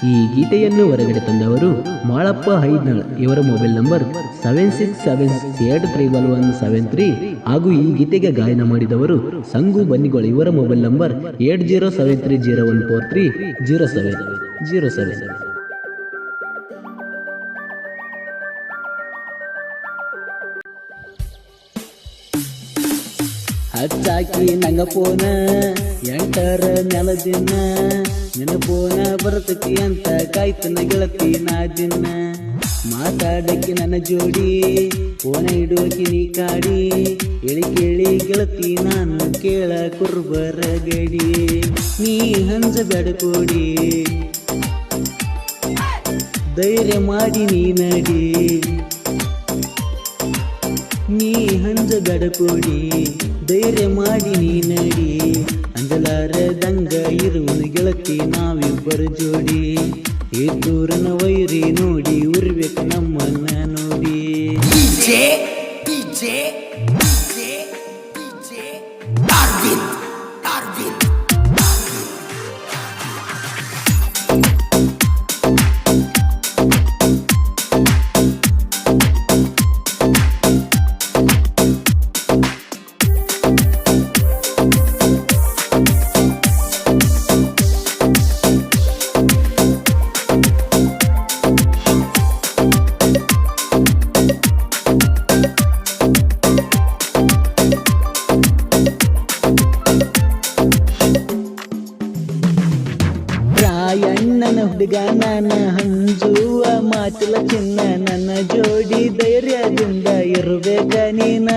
ಈ ಗೀತೆಯನ್ನು ಹೊರಗಡೆ ತಂದವರು ಮಾಳಪ್ಪ ಹೈದ್ನಾಳ್. ಇವರ ಮೊಬೈಲ್ ನಂಬರ್ 7676831173 ಹಾಗೂ ಈ ಗೀತೆಗೆ ಗಾಯನ ಮಾಡಿದವರು ಸಂಗು ಬನ್ನಿಗೋಳ್. ಇವರ ಮೊಬೈಲ್ ನಂಬರ್ 807301430707. ಹಚ್ಚಾಕಿ ನಂಗ ಪೋನ ಎಂಟರ ನೆಲದಿನ ನಿನ್ನ ಪೋನ ಬರ್ತತಿ ಅಂತ ಕಾಯ್ತನ ಗೆಳತಿ ನಾ ದಿನ. ಮಾತಾಡಕ್ಕೆ ನನ್ನ ಜೋಡಿ ಪೋನ ಇಡುವಕಿ ನೀ ಕಾಡಿ ಎಳಿ ಕೇಳಿ ಗೆಳತಿ ನಾನು ಕೇಳ ಕುರ್ಬರ ಗಡಿ. ನೀ ಹಂಜ ಬೆಡಕೋಡಿ ಧೈರ್ಯ ಮಾಡಿ ನೀ ನಡಿ. ನೀ ಹಂಜ ಬೆಡಕೋಡಿ ಧೈರ್ಯ ಮಾಡಿ ನೀ ನಡಿ. ಅಂಜಲಾರದಂಗ ಇರುವನು ಗೆಳತಿ ನಾವಿಬ್ಬರು ಜೋಡಿ. ಈ ದೂರನ ವೈರಿ ನೋಡಿ ಉರ್ಬೇಕು ನಮ್ಮನ್ನ ನೋಡಿ. ಅಣ್ಣನ ಹುಡುಗ ನನ್ನ ಹಂಜುವ ಮಾತಿಲ ಚಿನ್ನ. ನನ್ನ ಜೋಡಿ ಧೈರ್ಯದಿಂದ ಇರಬೇಕ ನೀನ.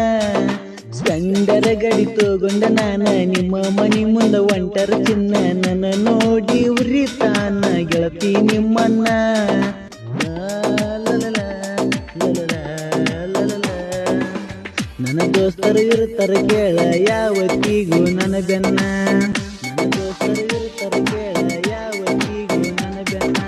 ಸ್ಪೆಂಡರ ಗಡಿ ತಗೊಂಡ ನಾನ ನಿಮ್ಮ ಮನಿ ಮುಂದ ಒಂಟರ ಚಿನ್ನ. ನನ್ನ ನೋಡಿ ಉರಿತಾನ ಗೆಳತಿ ನಿಮ್ಮನ್ನ. ನನ್ನ ದೋಸ್ತರು ಇರ್ತಾರ ಕೇಳ ಯಾವತ್ತಿಗೂ ನನ್ನ ಬೆನ್ನ. ನನ್ನ ದೋಸ್ತರು ಇರ್ತಾರ ಕೇಳ ಯಾವತ್ತಿಗೂ ನನ್ನ ಬೆನ್ನ.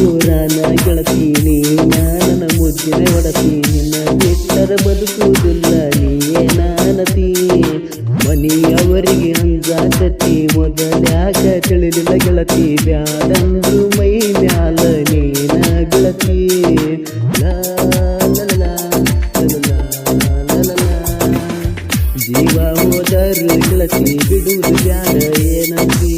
ಊರಾನ ಗೆಳತೀನಿ ನನ್ನ ಮುದ್ದಿನ ಒಡತಿ. ನಿನ್ನ ಬಿಟ್ಟರ ಬದುಕುವುದಿಲ್ಲ ನೀಯೇ ನಾನತಿ. ಮನೆಯವರಿಗೆ ಅಂಜಾಕತಿ ಮೊದಲ್ಯಾಕ ತಿಳಿಲಿಲ್ಲ ಗೆಳತಿ. ಬ್ಯಾಡಂದ್ರು ಮೈ ಮ್ಯಾಲ ನೀನ ಗೆಳತಿ. ಜೀವ ಹೋದರು ಗೆಳತಿ ಬಿಡುವುದು ಬ್ಯಾಡ ಏನಂತಿ.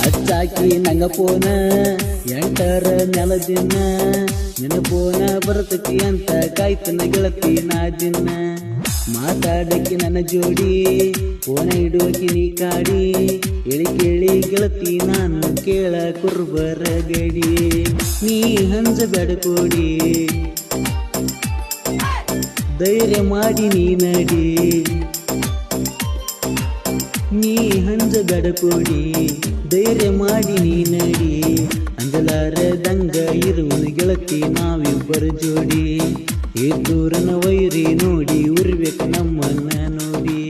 ಹಚ್ಚಾಕಿ ನಂಗ ಪೋನ ಎಂಟರ ನೆಲದಿನ ನಿನ್ನ ಪೋನ ಬರ್ತತಿ ಅಂತ ಕಾಯ್ತನ ಗೆಳತಿ ನಾ ದಿನ. ಮಾತಾಡಕ್ಕೆ ನನ್ನ ಜೋಡಿ ಪೋನ ಇಡುವಕಿ ನೀ ಕಾಡಿ ಎಳಿ ಕೇಳಿ ಗೆಳತಿ ನಾನು ಕೇಳ ಕುರ್ಬರ ಗಡಿ. ನೀ ಹಂಜ ಬೆಡಕೋಡಿ ಧೈರ್ಯ ಮಾಡಿ ನೀ ನಡಿ. ನೀ ಹಂಜ ಬೆಡಕೋಡಿ ಧೈರ್ಯ ಮಾಡಿ ನೀ ನಡಿ. ಅಂಜಲಾರದಂಗ ಇರುವನು ಗೆಳತಿ ನಾವಿಬ್ಬರು ಜೋಡಿ. ಈ ದೂರನ ವೈರಿ ನೋಡಿ ಉರ್ಬೇಕು ನಮ್ಮನ್ನ ನೋಡಿ.